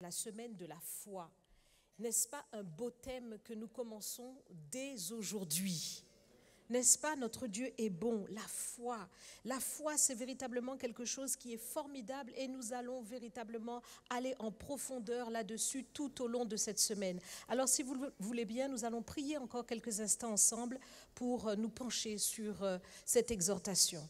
La semaine de la foi. N'est-ce pas un beau thème que nous commençons dès aujourd'hui? N'est-ce pas, notre Dieu est bon, la foi. La foi, c'est véritablement quelque chose qui est formidable et nous allons véritablement aller en profondeur là-dessus tout au long de cette semaine. Alors, si vous le voulez bien, nous allons prier encore quelques instants ensemble pour nous pencher sur cette exhortation.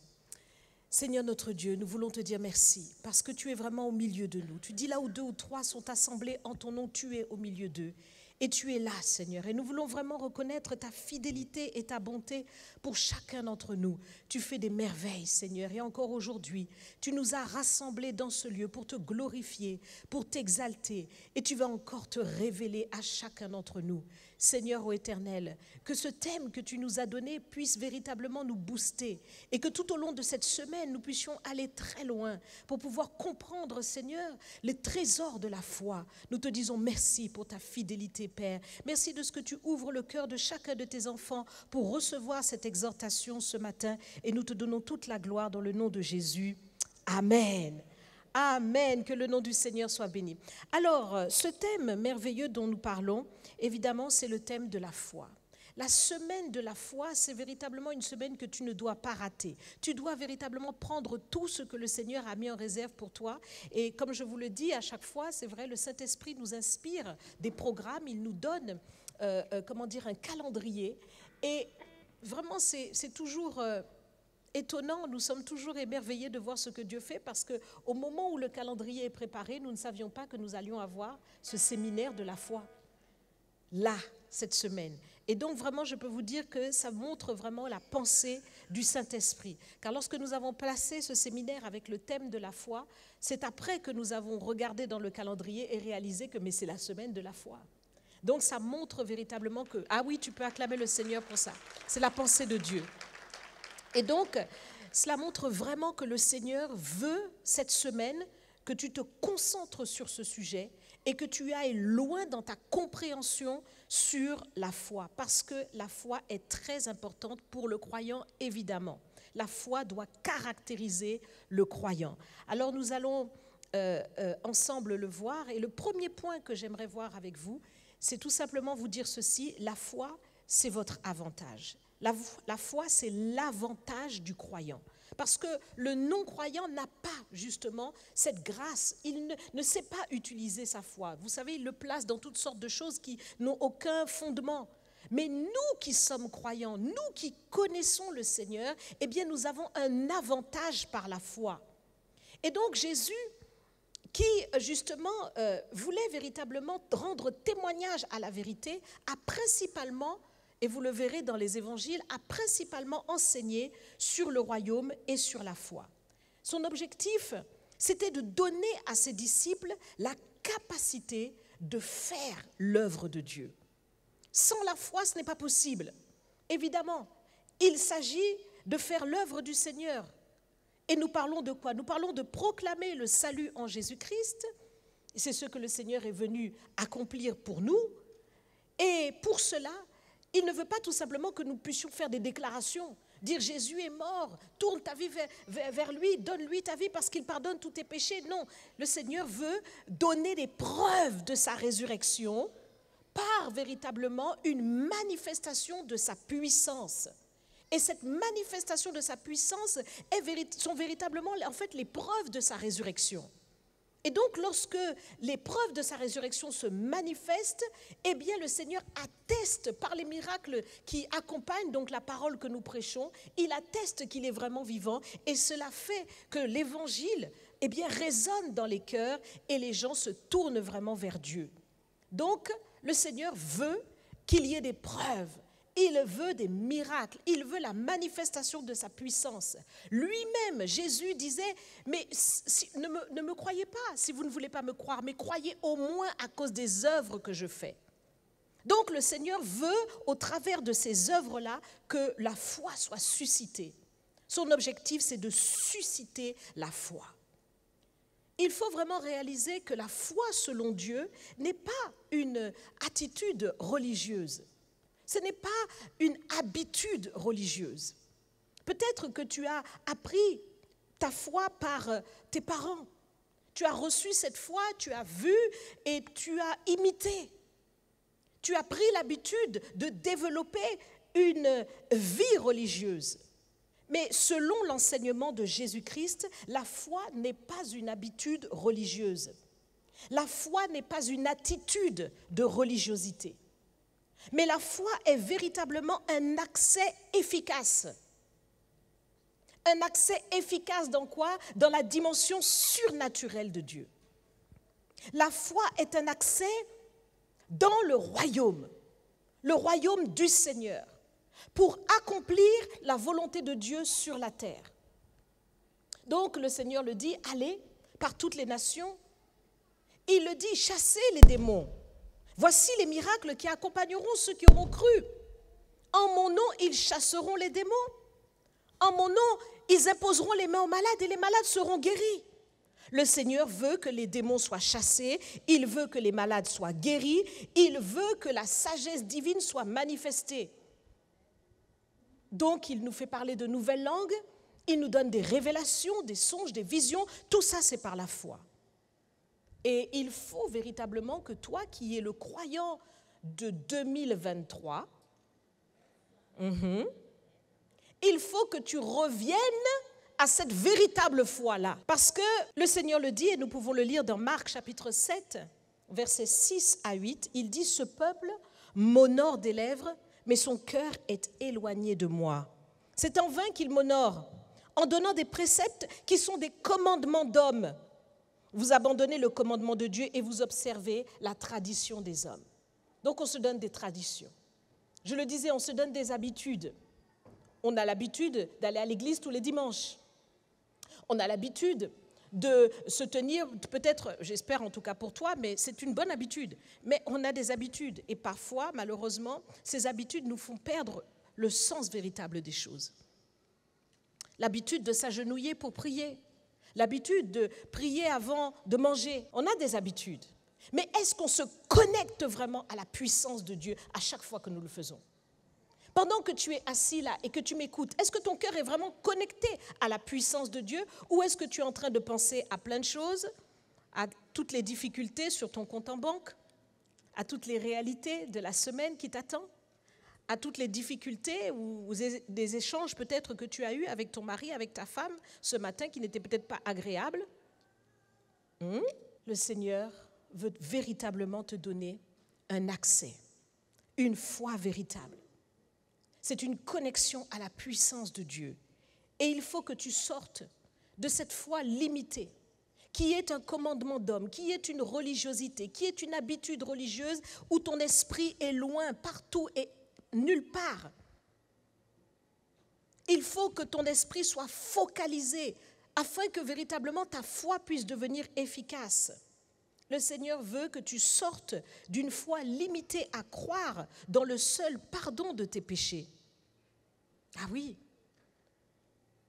Seigneur notre Dieu, nous voulons te dire merci parce que tu es vraiment au milieu de nous. Tu dis là où 2 ou 3 sont assemblés en ton nom, tu es au milieu d'eux. Et tu es là, Seigneur. Et nous voulons vraiment reconnaître ta fidélité et ta bonté pour chacun d'entre nous. Tu fais des merveilles, Seigneur. Et encore aujourd'hui, tu nous as rassemblés dans ce lieu pour te glorifier, pour t'exalter. Et tu vas encore te révéler à chacun d'entre nous. Seigneur ô Éternel, que ce thème que tu nous as donné puisse véritablement nous booster et que tout au long de cette semaine, nous puissions aller très loin pour pouvoir comprendre, Seigneur, les trésors de la foi. Nous te disons merci pour ta fidélité, Père. Merci de ce que tu ouvres le cœur de chacun de tes enfants pour recevoir cette exhortation ce matin et nous te donnons toute la gloire dans le nom de Jésus. Amen. Amen, que le nom du Seigneur soit béni. Alors, ce thème merveilleux dont nous parlons, évidemment, c'est le thème de la foi. La semaine de la foi, c'est véritablement une semaine que tu ne dois pas rater. Tu dois véritablement prendre tout ce que le Seigneur a mis en réserve pour toi. Et comme je vous le dis à chaque fois, c'est vrai, le Saint-Esprit nous inspire des programmes, il nous donne, un calendrier. Et vraiment, c'est toujours... étonnant, nous sommes toujours émerveillés de voir ce que Dieu fait parce qu'au moment où le calendrier est préparé, nous ne savions pas que nous allions avoir ce séminaire de la foi, là, cette semaine. Et donc vraiment, je peux vous dire que ça montre vraiment la pensée du Saint-Esprit. Car lorsque nous avons placé ce séminaire avec le thème de la foi, c'est après que nous avons regardé dans le calendrier et réalisé que mais c'est la semaine de la foi. Donc ça montre véritablement que, ah oui, tu peux acclamer le Seigneur pour ça. C'est la pensée de Dieu. Et donc, cela montre vraiment que le Seigneur veut cette semaine que tu te concentres sur ce sujet et que tu ailles loin dans ta compréhension sur la foi. Parce que la foi est très importante pour le croyant, évidemment. La foi doit caractériser le croyant. Alors, nous allons ensemble le voir. Et le premier point que j'aimerais voir avec vous, c'est tout simplement vous dire ceci. La foi, c'est votre avantage. La foi, c'est l'avantage du croyant. Parce que le non-croyant n'a pas justement cette grâce. Il ne sait pas utiliser sa foi. Vous savez, il le place dans toutes sortes de choses qui n'ont aucun fondement. Mais nous qui sommes croyants, nous qui connaissons le Seigneur, eh bien nous avons un avantage par la foi. Et donc Jésus, qui justement voulait véritablement rendre témoignage à la vérité, a principalement... et vous le verrez dans les évangiles, a principalement enseigné sur le royaume et sur la foi. Son objectif, c'était de donner à ses disciples la capacité de faire l'œuvre de Dieu. Sans la foi, ce n'est pas possible. Évidemment, il s'agit de faire l'œuvre du Seigneur. Et nous parlons de quoi? Nous parlons de proclamer le salut en Jésus-Christ. C'est ce que le Seigneur est venu accomplir pour nous. Et pour cela, il ne veut pas tout simplement que nous puissions faire des déclarations, dire Jésus est mort, tourne ta vie vers lui, donne-lui ta vie parce qu'il pardonne tous tes péchés. Non, le Seigneur veut donner des preuves de sa résurrection par véritablement une manifestation de sa puissance. Et cette manifestation de sa puissance sont véritablement en fait les preuves de sa résurrection. Et donc, lorsque les preuves de sa résurrection se manifestent, eh bien, le Seigneur atteste par les miracles qui accompagnent donc la parole que nous prêchons, il atteste qu'il est vraiment vivant et cela fait que l'évangile, eh bien, résonne dans les cœurs et les gens se tournent vraiment vers Dieu. Donc, le Seigneur veut qu'il y ait des preuves. Il veut des miracles, il veut la manifestation de sa puissance. Lui-même, Jésus disait, mais ne me croyez pas si vous ne voulez pas me croire, mais croyez au moins à cause des œuvres que je fais. Donc le Seigneur veut, au travers de ces œuvres-là, que la foi soit suscitée. Son objectif, c'est de susciter la foi. Il faut vraiment réaliser que la foi selon Dieu n'est pas une attitude religieuse. Ce n'est pas une habitude religieuse. Peut-être que tu as appris ta foi par tes parents. Tu as reçu cette foi, tu as vu et tu as imité. Tu as pris l'habitude de développer une vie religieuse. Mais selon l'enseignement de Jésus-Christ, la foi n'est pas une habitude religieuse. La foi n'est pas une attitude de religiosité. Mais la foi est véritablement un accès efficace. Un accès efficace dans quoi? Dans la dimension surnaturelle de Dieu. La foi est un accès dans le royaume du Seigneur, pour accomplir la volonté de Dieu sur la terre. Donc le Seigneur le dit, allez par toutes les nations. Il le dit, chassez les démons. Voici les miracles qui accompagneront ceux qui auront cru. En mon nom, ils chasseront les démons. En mon nom, ils imposeront les mains aux malades et les malades seront guéris. Le Seigneur veut que les démons soient chassés, il veut que les malades soient guéris, il veut que la sagesse divine soit manifestée. Donc, il nous fait parler de nouvelles langues, il nous donne des révélations, des songes, des visions, tout ça c'est par la foi. Et il faut véritablement que toi qui es le croyant de 2023, il faut que tu reviennes à cette véritable foi-là. Parce que le Seigneur le dit, et nous pouvons le lire dans Marc chapitre 7, versets 6 à 8, il dit « Ce peuple m'honore des lèvres, mais son cœur est éloigné de moi. C'est en vain qu'il m'honore, en donnant des préceptes qui sont des commandements d'hommes. Vous abandonnez le commandement de Dieu et vous observez la tradition des hommes. » Donc on se donne des traditions. Je le disais, on se donne des habitudes. On a l'habitude d'aller à l'église tous les dimanches. On a l'habitude de se tenir, peut-être, j'espère en tout cas pour toi, mais c'est une bonne habitude. Mais on a des habitudes et parfois, malheureusement, ces habitudes nous font perdre le sens véritable des choses. L'habitude de s'agenouiller pour prier, l'habitude de prier avant de manger. On a des habitudes. Mais est-ce qu'on se connecte vraiment à la puissance de Dieu à chaque fois que nous le faisons ? Pendant que tu es assis là et que tu m'écoutes, est-ce que ton cœur est vraiment connecté à la puissance de Dieu ou est-ce que tu es en train de penser à plein de choses, à toutes les difficultés sur ton compte en banque, à toutes les réalités de la semaine qui t'attend, à toutes les difficultés ou des échanges peut-être que tu as eus avec ton mari, avec ta femme ce matin qui n'étaient peut-être pas agréables? Le Seigneur veut véritablement te donner un accès, une foi véritable. C'est une connexion à la puissance de Dieu. Et il faut que tu sortes de cette foi limitée, qui est un commandement d'homme, qui est une religiosité, qui est une habitude religieuse où ton esprit est loin, partout et nulle part. Il faut que ton esprit soit focalisé afin que véritablement ta foi puisse devenir efficace. Le Seigneur veut que tu sortes d'une foi limitée à croire dans le seul pardon de tes péchés. Ah oui,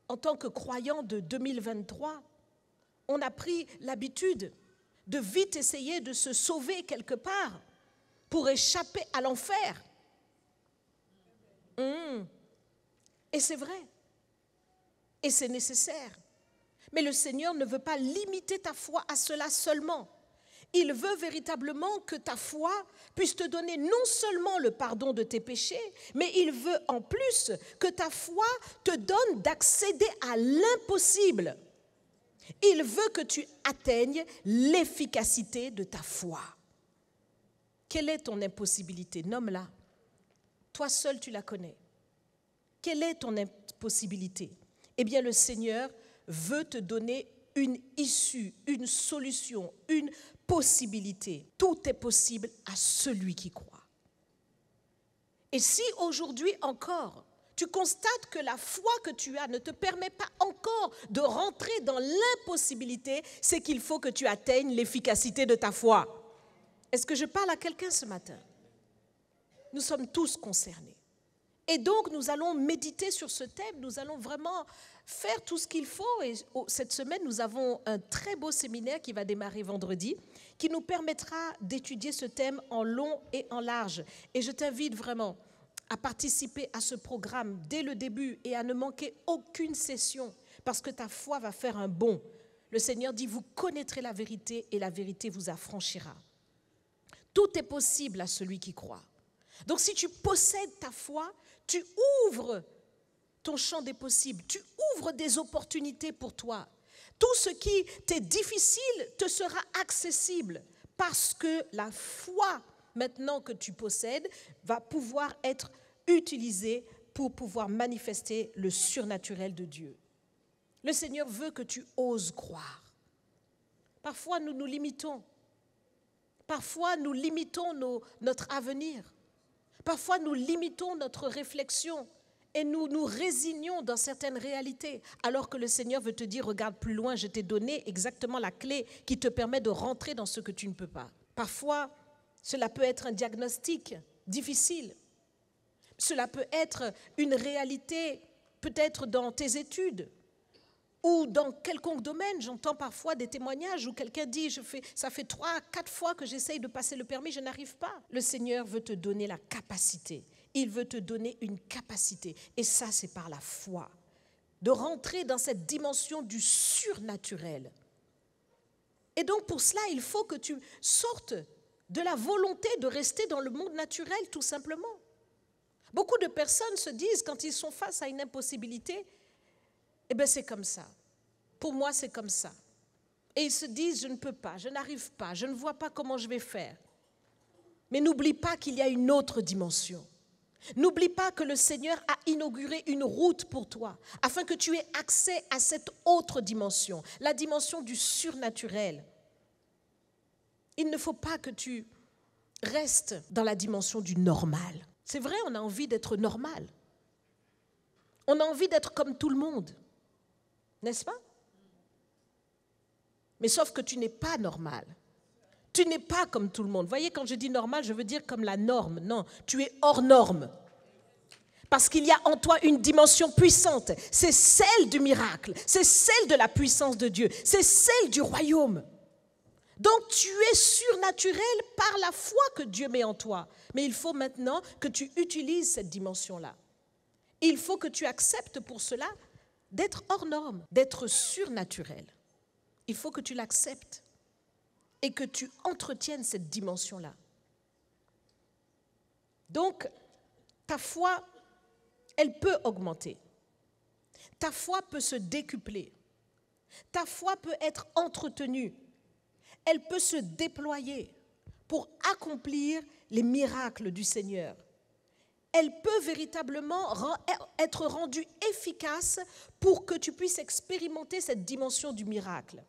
en tant que croyant de 2023, on a pris l'habitude de vite essayer de se sauver quelque part pour échapper à l'enfer. Et c'est vrai, et c'est nécessaire. Mais le Seigneur ne veut pas limiter ta foi à cela seulement. Il veut véritablement que ta foi puisse te donner non seulement le pardon de tes péchés, mais il veut en plus que ta foi te donne d'accéder à l'impossible. Il veut que tu atteignes l'efficacité de ta foi. Quelle est ton impossibilité? Nomme-la. Toi seul, tu la connais. Quelle est ton impossibilité? Eh bien, le Seigneur veut te donner une issue, une solution, une possibilité. Tout est possible à celui qui croit. Et si aujourd'hui encore, tu constates que la foi que tu as ne te permet pas encore de rentrer dans l'impossibilité, c'est qu'il faut que tu atteignes l'efficacité de ta foi. Est-ce que je parle à quelqu'un ce matin? Nous sommes tous concernés. Et donc, nous allons méditer sur ce thème, nous allons vraiment faire tout ce qu'il faut. Et cette semaine, nous avons un très beau séminaire qui va démarrer vendredi, qui nous permettra d'étudier ce thème en long et en large. Et je t'invite vraiment à participer à ce programme dès le début et à ne manquer aucune session, parce que ta foi va faire un bond. Le Seigneur dit, vous connaîtrez la vérité et la vérité vous affranchira. Tout est possible à celui qui croit. Donc si tu possèdes ta foi, tu ouvres ton champ des possibles, tu ouvres des opportunités pour toi. Tout ce qui t'est difficile te sera accessible parce que la foi, maintenant que tu possèdes, va pouvoir être utilisée pour pouvoir manifester le surnaturel de Dieu. Le Seigneur veut que tu oses croire. Parfois, nous nous limitons. Parfois, nous limitons notre avenir. Parfois, nous limitons notre réflexion et nous nous résignons dans certaines réalités, alors que le Seigneur veut te dire, regarde plus loin, je t'ai donné exactement la clé qui te permet de rentrer dans ce que tu ne peux pas. Parfois, cela peut être un diagnostic difficile. Cela peut être une réalité, peut-être dans tes études ou dans quelconque domaine. J'entends parfois des témoignages où quelqu'un dit, ça fait 3, 4 fois que j'essaye de passer le permis, je n'arrive pas. Le Seigneur veut te donner la capacité. Il veut te donner une capacité. Et ça, c'est par la foi. De rentrer dans cette dimension du surnaturel. Et donc, pour cela, il faut que tu sortes de la volonté de rester dans le monde naturel, tout simplement. Beaucoup de personnes se disent, quand ils sont face à une impossibilité, eh bien, c'est comme ça. Pour moi, c'est comme ça. Et ils se disent, je ne peux pas, je n'arrive pas, je ne vois pas comment je vais faire. Mais n'oublie pas qu'il y a une autre dimension. N'oublie pas que le Seigneur a inauguré une route pour toi, afin que tu aies accès à cette autre dimension, la dimension du surnaturel. Il ne faut pas que tu restes dans la dimension du normal. C'est vrai, on a envie d'être normal. On a envie d'être comme tout le monde, n'est-ce pas? Mais sauf que tu n'es pas normal. Tu n'es pas comme tout le monde. Vous voyez, quand je dis normal, je veux dire comme la norme. Non, tu es hors norme. Parce qu'il y a en toi une dimension puissante. C'est celle du miracle. C'est celle de la puissance de Dieu. C'est celle du royaume. Donc tu es surnaturel par la foi que Dieu met en toi. Mais il faut maintenant que tu utilises cette dimension-là. Il faut que tu acceptes pour cela d'être hors norme, d'être surnaturel. Il faut que tu l'acceptes et que tu entretiennes cette dimension-là. Donc, ta foi, elle peut augmenter. Ta foi peut se décupler. Ta foi peut être entretenue. Elle peut se déployer pour accomplir les miracles du Seigneur. Elle peut véritablement être rendue efficace pour que tu puisses expérimenter cette dimension du miracle.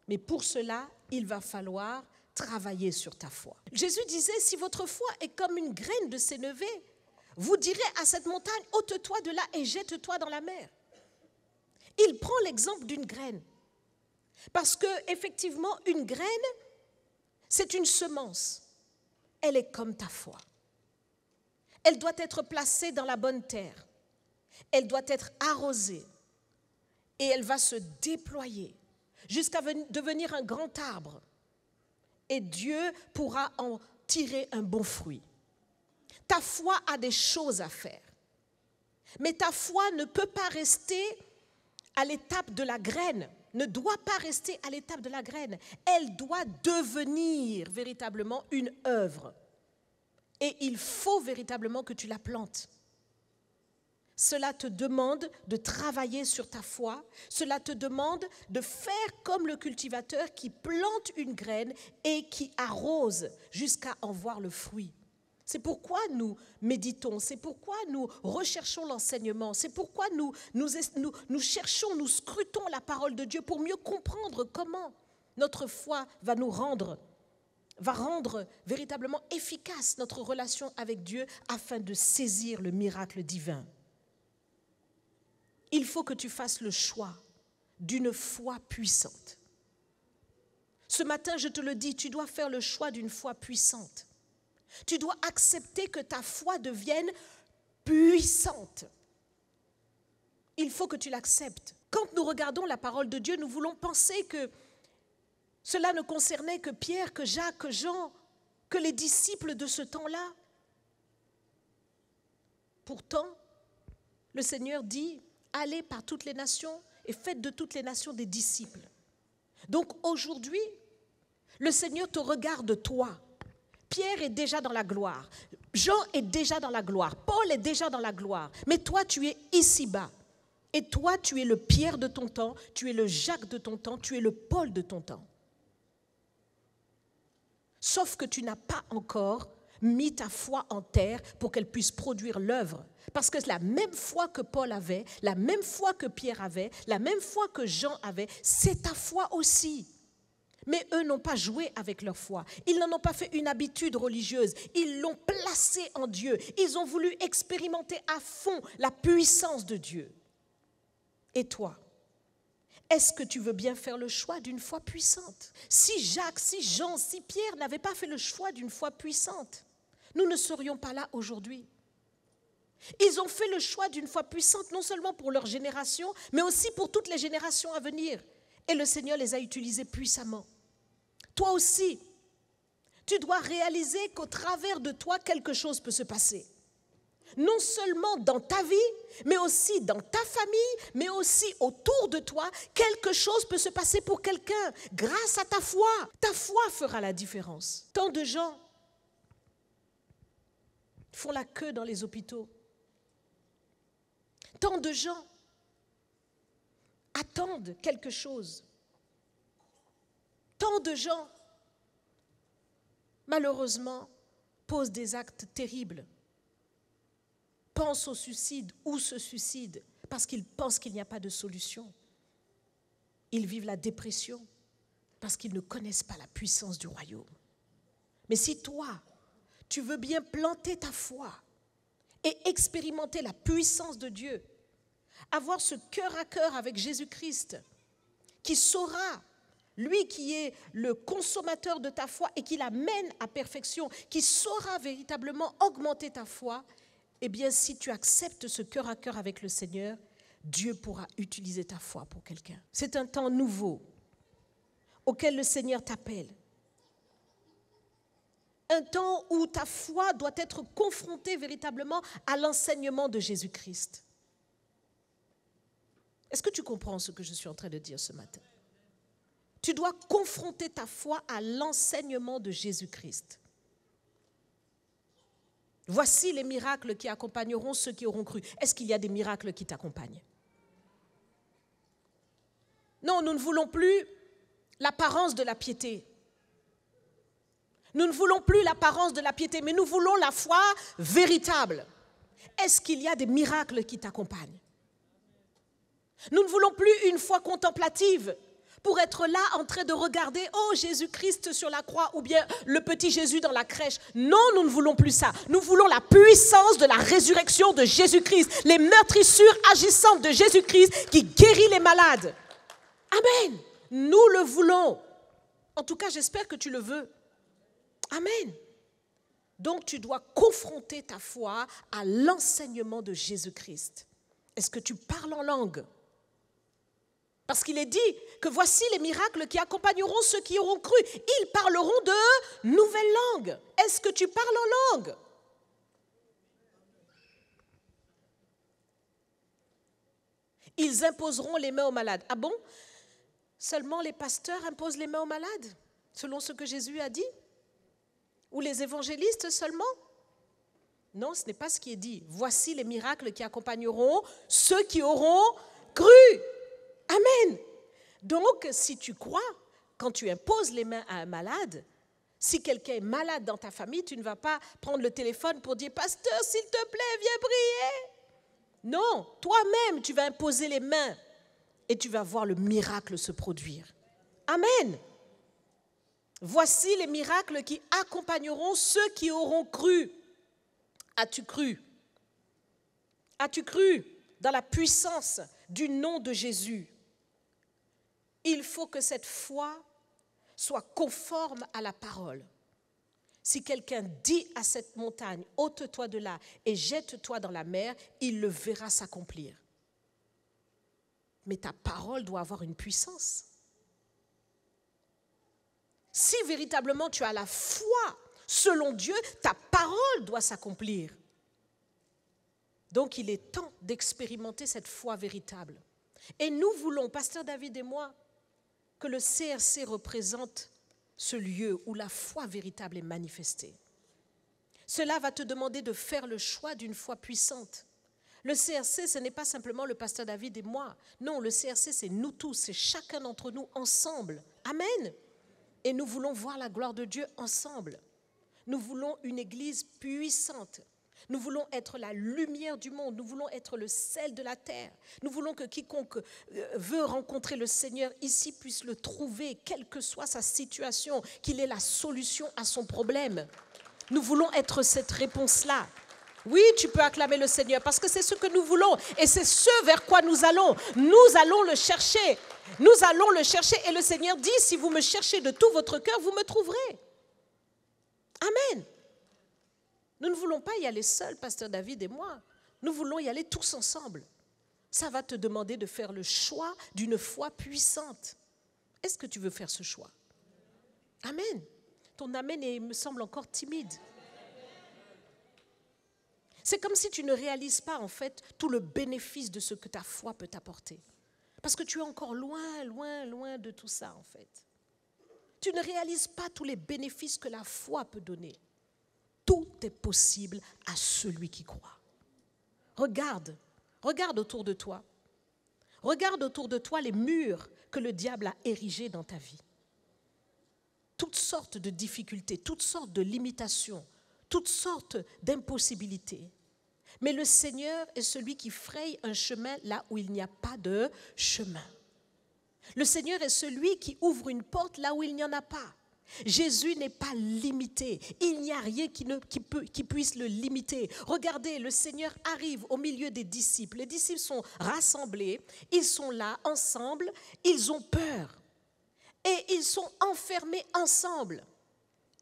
Mais pour cela, il va falloir travailler sur ta foi. Jésus disait, si votre foi est comme une graine de sénévé, vous direz à cette montagne, ôte-toi de là et jette-toi dans la mer. Il prend l'exemple d'une graine. Parce qu'effectivement, une graine, c'est une semence. Elle est comme ta foi. Elle doit être placée dans la bonne terre. Elle doit être arrosée. Et elle va se déployer jusqu'à devenir un grand arbre. Et Dieu pourra en tirer un bon fruit. Ta foi a des choses à faire. Mais ta foi ne peut pas rester à l'étape de la graine, ne doit pas rester à l'étape de la graine. Elle doit devenir véritablement une œuvre. Et il faut véritablement que tu la plantes. Cela te demande de travailler sur ta foi. Cela te demande de faire comme le cultivateur qui plante une graine et qui arrose jusqu'à en voir le fruit. C'est pourquoi nous méditons, c'est pourquoi nous recherchons l'enseignement, c'est pourquoi nous cherchons, nous scrutons la parole de Dieu pour mieux comprendre comment notre foi va rendre véritablement efficace notre relation avec Dieu afin de saisir le miracle divin. Il faut que tu fasses le choix d'une foi puissante. Ce matin, je te le dis, tu dois faire le choix d'une foi puissante. Tu dois accepter que ta foi devienne puissante. Il faut que tu l'acceptes. Quand nous regardons la parole de Dieu, nous voulons penser que cela ne concernait que Pierre, que Jacques, que Jean, que les disciples de ce temps-là. Pourtant, le Seigneur dit, allez par toutes les nations et faites de toutes les nations des disciples. Donc aujourd'hui, le Seigneur te regarde toi. Pierre est déjà dans la gloire. Jean est déjà dans la gloire. Paul est déjà dans la gloire. Mais toi, tu es ici-bas. Et toi, tu es le Pierre de ton temps, tu es le Jacques de ton temps, tu es le Paul de ton temps. Sauf que tu n'as pas encore mis ta foi en terre pour qu'elle puisse produire l'œuvre. Parce que la même foi que Paul avait, la même foi que Pierre avait, la même foi que Jean avait, c'est ta foi aussi. Mais eux n'ont pas joué avec leur foi. Ils n'en ont pas fait une habitude religieuse. Ils l'ont placée en Dieu. Ils ont voulu expérimenter à fond la puissance de Dieu. Et toi, est-ce que tu veux bien faire le choix d'une foi puissante? Si Jacques, si Jean, si Pierre n'avaient pas fait le choix d'une foi puissante, nous ne serions pas là aujourd'hui. Ils ont fait le choix d'une foi puissante, non seulement pour leur génération, mais aussi pour toutes les générations à venir. Et le Seigneur les a utilisés puissamment. Toi aussi, tu dois réaliser qu'au travers de toi, quelque chose peut se passer. Non seulement dans ta vie, mais aussi dans ta famille, mais aussi autour de toi, quelque chose peut se passer pour quelqu'un grâce à ta foi. Ta foi fera la différence. Tant de gens font la queue dans les hôpitaux. Tant de gens attendent quelque chose. Tant de gens, malheureusement, posent des actes terribles. Pensent au suicide ou se suicident parce qu'ils pensent qu'il n'y a pas de solution. Ils vivent la dépression parce qu'ils ne connaissent pas la puissance du royaume. Mais si toi, tu veux bien planter ta foi et expérimenter la puissance de Dieu, avoir ce cœur à cœur avec Jésus-Christ, qui saura, lui qui est le consommateur de ta foi et qui la mène à perfection, qui saura véritablement augmenter ta foi, eh bien, si tu acceptes ce cœur à cœur avec le Seigneur, Dieu pourra utiliser ta foi pour quelqu'un. C'est un temps nouveau auquel le Seigneur t'appelle. Un temps où ta foi doit être confrontée véritablement à l'enseignement de Jésus-Christ. Est-ce que tu comprends ce que je suis en train de dire ce matin? Tu dois confronter ta foi à l'enseignement de Jésus-Christ. Voici les miracles qui accompagneront ceux qui auront cru. Est-ce qu'il y a des miracles qui t'accompagnent? Non, nous ne voulons plus l'apparence de la piété. Nous ne voulons plus l'apparence de la piété, mais nous voulons la foi véritable. Est-ce qu'il y a des miracles qui t'accompagnent? Nous ne voulons plus une foi contemplative pour être là en train de regarder, oh Jésus-Christ sur la croix ou bien le petit Jésus dans la crèche. Non, nous ne voulons plus ça. Nous voulons la puissance de la résurrection de Jésus-Christ, les meurtrissures agissantes de Jésus-Christ qui guérit les malades. Amen. Nous le voulons. En tout cas, j'espère que tu le veux. Amen. Donc, tu dois confronter ta foi à l'enseignement de Jésus-Christ. Est-ce que tu parles en langue? Parce qu'il est dit que voici les miracles qui accompagneront ceux qui auront cru. Ils parleront de nouvelles langues. Est-ce que tu parles en langue? Ils imposeront les mains aux malades. Ah bon? Seulement les pasteurs imposent les mains aux malades, selon ce que Jésus a dit? Ou les évangélistes seulement? Non, ce n'est pas ce qui est dit. Voici les miracles qui accompagneront ceux qui auront cru. Amen. Donc, si tu crois, quand tu imposes les mains à un malade, si quelqu'un est malade dans ta famille, tu ne vas pas prendre le téléphone pour dire « Pasteur, s'il te plaît, viens prier ». Non, toi-même, tu vas imposer les mains et tu vas voir le miracle se produire. Amen. Voici les miracles qui accompagneront ceux qui auront cru. As-tu cru? As-tu cru dans la puissance du nom de Jésus? Il faut que cette foi soit conforme à la parole. Si quelqu'un dit à cette montagne, ôte-toi de là et jette-toi dans la mer, il le verra s'accomplir. Mais ta parole doit avoir une puissance. Si véritablement tu as la foi selon Dieu, ta parole doit s'accomplir. Donc il est temps d'expérimenter cette foi véritable. Et nous voulons, Pasteur David et moi, que le CRC représente ce lieu où la foi véritable est manifestée. Cela va te demander de faire le choix d'une foi puissante. Le CRC, ce n'est pas simplement le pasteur David et moi. Non, le CRC, c'est nous tous, c'est chacun d'entre nous ensemble. Amen. Et nous voulons voir la gloire de Dieu ensemble. Nous voulons une église puissante. Nous voulons être la lumière du monde. Nous voulons être le sel de la terre. Nous voulons que quiconque veut rencontrer le Seigneur ici puisse le trouver, quelle que soit sa situation, qu'il ait la solution à son problème. Nous voulons être cette réponse-là. Oui, tu peux acclamer le Seigneur parce que c'est ce que nous voulons et c'est ce vers quoi nous allons. Nous allons le chercher. Nous allons le chercher et le Seigneur dit, si vous me cherchez de tout votre cœur, vous me trouverez. Amen. Nous ne voulons pas y aller seuls, pasteur David et moi. Nous voulons y aller tous ensemble. Ça va te demander de faire le choix d'une foi puissante. Est-ce que tu veux faire ce choix? Amen. Ton amen me semble encore timide. C'est comme si tu ne réalises pas en fait tout le bénéfice de ce que ta foi peut t'apporter. Parce que tu es encore loin, loin, loin de tout ça en fait. Tu ne réalises pas tous les bénéfices que la foi peut donner. Tout est possible à celui qui croit. Regarde autour de toi. Regarde autour de toi les murs que le diable a érigés dans ta vie. Toutes sortes de difficultés, toutes sortes de limitations, toutes sortes d'impossibilités. Mais le Seigneur est celui qui fraye un chemin là où il n'y a pas de chemin. Le Seigneur est celui qui ouvre une porte là où il n'y en a pas. Jésus n'est pas limité. Il n'y a rien qui puisse le limiter. Regardez, le Seigneur arrive au milieu des disciples. Les disciples sont rassemblés. Ils sont là ensemble. Ils ont peur. Et ils sont enfermés ensemble.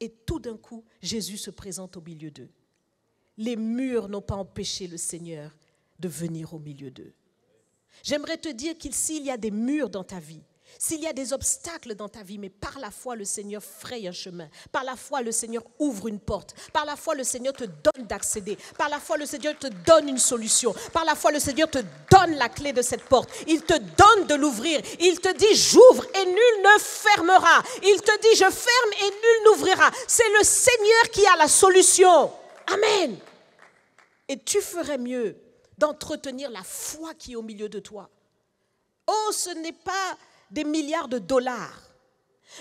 Et tout d'un coup, Jésus se présente au milieu d'eux. Les murs n'ont pas empêché le Seigneur de venir au milieu d'eux. J'aimerais te dire qu'il s'il y a des murs dans ta vie, s'il y a des obstacles dans ta vie, mais par la foi, le Seigneur fraye un chemin. Par la foi, le Seigneur ouvre une porte. Par la foi, le Seigneur te donne d'accéder. Par la foi, le Seigneur te donne une solution. Par la foi, le Seigneur te donne la clé de cette porte. Il te donne de l'ouvrir. Il te dit, j'ouvre et nul ne fermera. Il te dit, je ferme et nul n'ouvrira. C'est le Seigneur qui a la solution. Amen. Et tu ferais mieux d'entretenir la foi qui est au milieu de toi. Oh, ce n'est pas des milliards de dollars.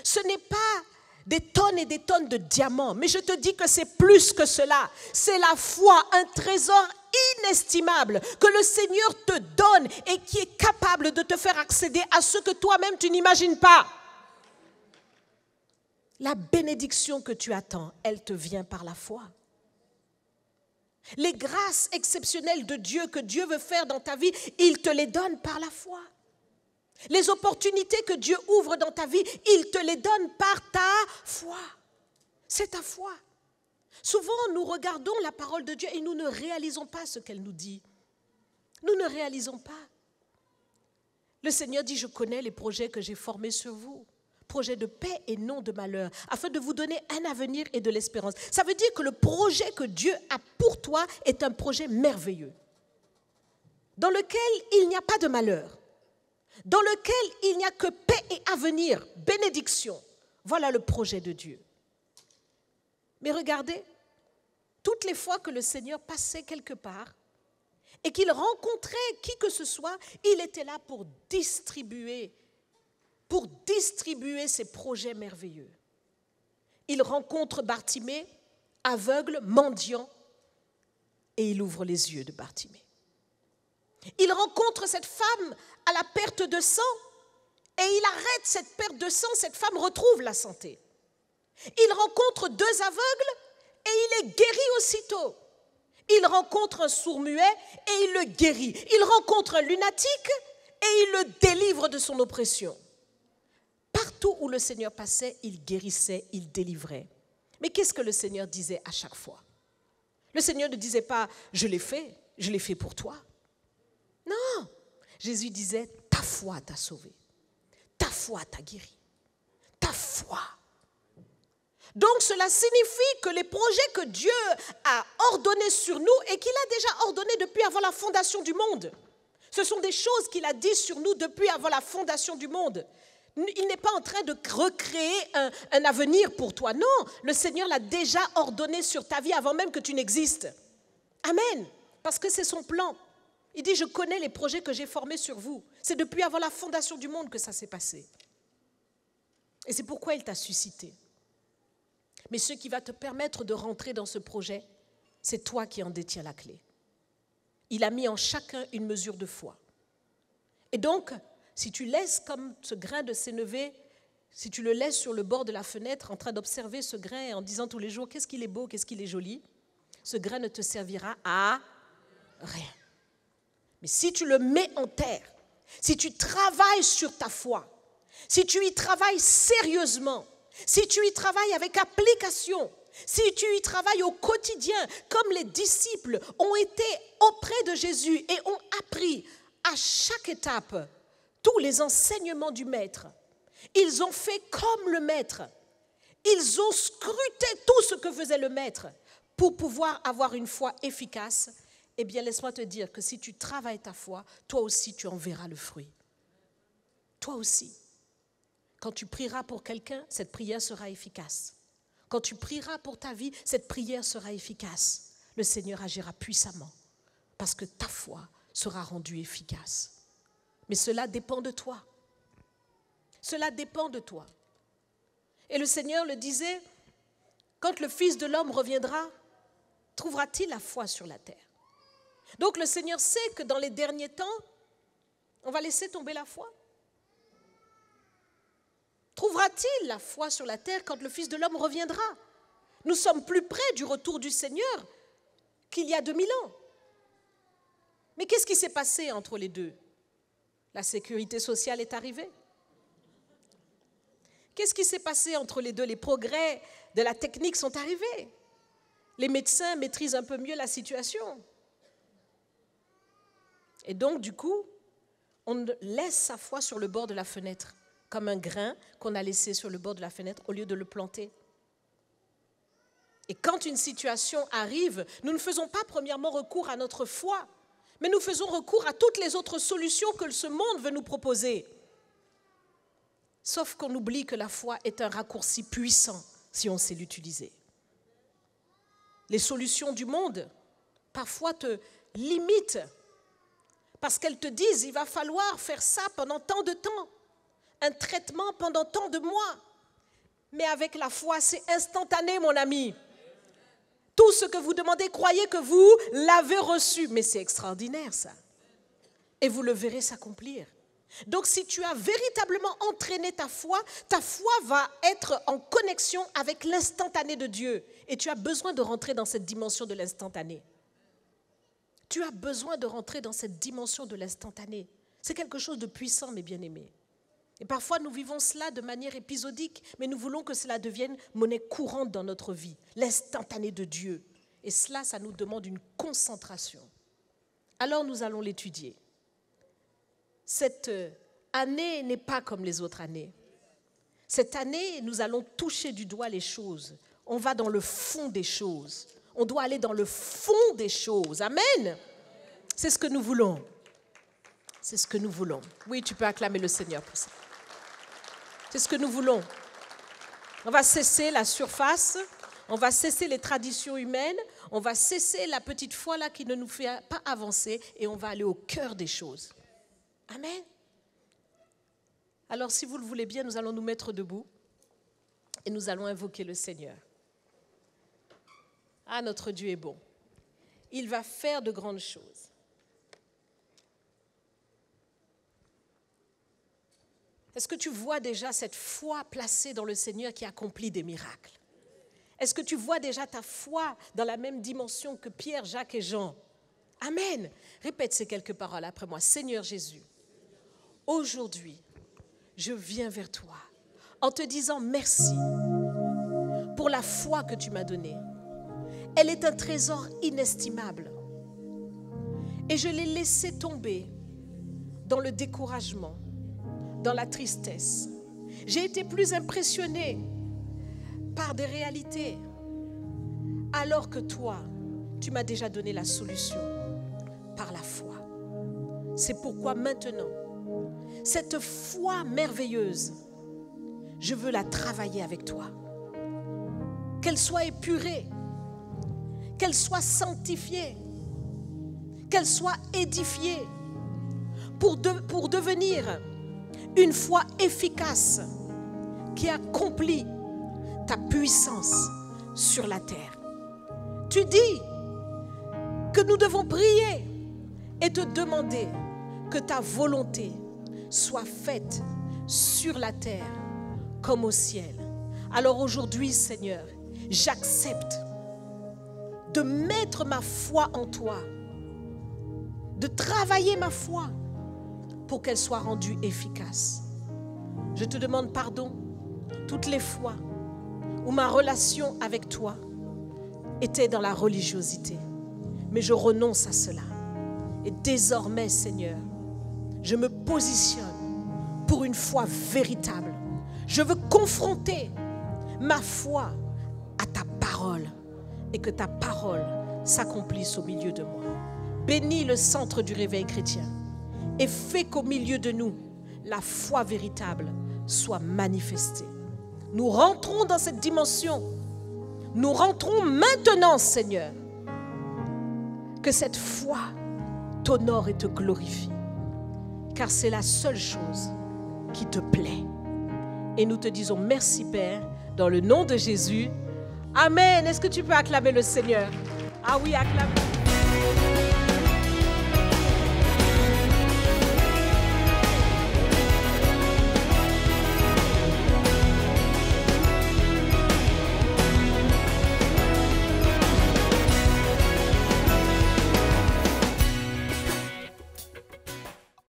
Ce n'est pas des tonnes et des tonnes de diamants. Mais je te dis que c'est plus que cela. C'est la foi, un trésor inestimable que le Seigneur te donne et qui est capable de te faire accéder à ce que toi-même tu n'imagines pas. La bénédiction que tu attends, elle te vient par la foi. Les grâces exceptionnelles de Dieu que Dieu veut faire dans ta vie, il te les donne par la foi. Les opportunités que Dieu ouvre dans ta vie, il te les donne par ta foi. C'est ta foi. Souvent, nous regardons la parole de Dieu et nous ne réalisons pas ce qu'elle nous dit. Nous ne réalisons pas. Le Seigneur dit, je connais les projets que j'ai formés sur vous. Projets de paix et non de malheur, afin de vous donner un avenir et de l'espérance. Ça veut dire que le projet que Dieu a pour toi est un projet merveilleux, dans lequel il n'y a pas de malheur, dans lequel il n'y a que paix et avenir, bénédiction. Voilà le projet de Dieu. Mais regardez, toutes les fois que le Seigneur passait quelque part et qu'il rencontrait qui que ce soit, il était là pour distribuer ses projets merveilleux. Il rencontre Bartimée, aveugle, mendiant, et il ouvre les yeux de Bartimée. Il rencontre cette femme à la perte de sang, et il arrête cette perte de sang, cette femme retrouve la santé. Il rencontre deux aveugles, et il est guéri aussitôt. Il rencontre un sourd-muet, et il le guérit. Il rencontre un lunatique, et il le délivre de son oppression. Partout où le Seigneur passait, il guérissait, il délivrait. Mais qu'est-ce que le Seigneur disait à chaque fois? Le Seigneur ne disait pas, je l'ai fait pour toi. Non, Jésus disait, ta foi t'a sauvé, ta foi t'a guéri, ta foi. Donc cela signifie que les projets que Dieu a ordonnés sur nous et qu'il a déjà ordonnés depuis avant la fondation du monde, ce sont des choses qu'il a dit sur nous depuis avant la fondation du monde. Il n'est pas en train de recréer un avenir pour toi. Non, le Seigneur l'a déjà ordonné sur ta vie avant même que tu n'existes. Amen. Parce que c'est son plan. Il dit, je connais les projets que j'ai formés sur vous. C'est depuis avant la fondation du monde que ça s'est passé. Et c'est pourquoi il t'a suscité. Mais ce qui va te permettre de rentrer dans ce projet, c'est toi qui en détiens la clé. Il a mis en chacun une mesure de foi. Et donc, si tu laisses comme ce grain de sénévé, si tu le laisses sur le bord de la fenêtre en train d'observer ce grain et en disant tous les jours, qu'est-ce qu'il est beau, qu'est-ce qu'il est joli, ce grain ne te servira à rien. Mais si tu le mets en terre, si tu travailles sur ta foi, si tu y travailles sérieusement, si tu y travailles avec application, si tu y travailles au quotidien, comme les disciples ont été auprès de Jésus et ont appris à chaque étape tous les enseignements du Maître, ils ont fait comme le Maître. Ils ont scruté tout ce que faisait le Maître pour pouvoir avoir une foi efficace. Eh bien, laisse-moi te dire que si tu travailles ta foi, toi aussi, tu en verras le fruit. Toi aussi. Quand tu prieras pour quelqu'un, cette prière sera efficace. Quand tu prieras pour ta vie, cette prière sera efficace. Le Seigneur agira puissamment parce que ta foi sera rendue efficace. Mais cela dépend de toi. Cela dépend de toi. Et le Seigneur le disait, quand le Fils de l'homme reviendra, trouvera-t-il la foi sur la terre? Donc le Seigneur sait que dans les derniers temps, on va laisser tomber la foi. Trouvera-t-il la foi sur la terre quand le Fils de l'homme reviendra? Nous sommes plus près du retour du Seigneur qu'il y a 2000 ans. Mais qu'est-ce qui s'est passé entre les deux? La sécurité sociale est arrivée. Qu'est-ce qui s'est passé entre les deux? Les progrès de la technique sont arrivés. Les médecins maîtrisent un peu mieux la situation. Et donc, du coup, on laisse sa foi sur le bord de la fenêtre, comme un grain qu'on a laissé sur le bord de la fenêtre au lieu de le planter. Et quand une situation arrive, nous ne faisons pas premièrement recours à notre foi, mais nous faisons recours à toutes les autres solutions que ce monde veut nous proposer. Sauf qu'on oublie que la foi est un raccourci puissant si on sait l'utiliser. Les solutions du monde, parfois, te limitent parce qu'elles te disent il va falloir faire ça pendant tant de temps, un traitement pendant tant de mois. Mais avec la foi, c'est instantané, mon ami. Tout ce que vous demandez, croyez que vous l'avez reçu. Mais c'est extraordinaire, ça. Et vous le verrez s'accomplir. Donc, si tu as véritablement entraîné ta foi va être en connexion avec l'instantané de Dieu. Et tu as besoin de rentrer dans cette dimension de l'instantané. Tu as besoin de rentrer dans cette dimension de l'instantané. C'est quelque chose de puissant, mes bien-aimés. Et parfois, nous vivons cela de manière épisodique, mais nous voulons que cela devienne monnaie courante dans notre vie, l'instantané de Dieu. Et cela, ça nous demande une concentration. Alors, nous allons l'étudier. Cette année n'est pas comme les autres années. Cette année, nous allons toucher du doigt les choses. On va dans le fond des choses. On doit aller dans le fond des choses. Amen. C'est ce que nous voulons. C'est ce que nous voulons. Oui, tu peux acclamer le Seigneur pour ça. C'est ce que nous voulons. On va cesser la surface, on va cesser les traditions humaines, on va cesser la petite foi là qui ne nous fait pas avancer et on va aller au cœur des choses. Amen. Alors, si vous le voulez bien, nous allons nous mettre debout et nous allons invoquer le Seigneur. Ah, notre Dieu est bon. Il va faire de grandes choses. Est-ce que tu vois déjà cette foi placée dans le Seigneur qui accomplit des miracles? Est-ce que tu vois déjà ta foi dans la même dimension que Pierre, Jacques et Jean? Amen. Répète ces quelques paroles après moi. Seigneur Jésus, aujourd'hui, je viens vers toi en te disant merci pour la foi que tu m'as donnée. Elle est un trésor inestimable. Et je l'ai laissée tomber dans le découragement, dans la tristesse. J'ai été plus impressionnée par des réalités, alors que toi, tu m'as déjà donné la solution par la foi. C'est pourquoi maintenant, cette foi merveilleuse je veux la travailler avec toi. Qu'elle soit épurée, qu'elle soit sanctifiée, qu'elle soit édifiée pour devenir une foi efficace qui accomplit ta puissance sur la terre. Tu dis que nous devons prier et te demander que ta volonté soit faite sur la terre comme au ciel. Alors aujourd'hui, Seigneur, j'accepte de mettre ma foi en toi, de travailler ma foi pour qu'elle soit rendue efficace. Je te demande pardon toutes les fois où ma relation avec toi était dans la religiosité. Mais je renonce à cela. Et désormais, Seigneur, je me positionne pour une foi véritable. Je veux confronter ma foi à ta parole et que ta parole s'accomplisse au milieu de moi. Bénis le centre du réveil chrétien et fais qu'au milieu de nous, la foi véritable soit manifestée. Nous rentrons dans cette dimension. Nous rentrons maintenant, Seigneur. Que cette foi t'honore et te glorifie. Car c'est la seule chose qui te plaît. Et nous te disons merci, Père, dans le nom de Jésus. Amen. Est-ce que tu peux acclamer le Seigneur? Ah oui, acclame.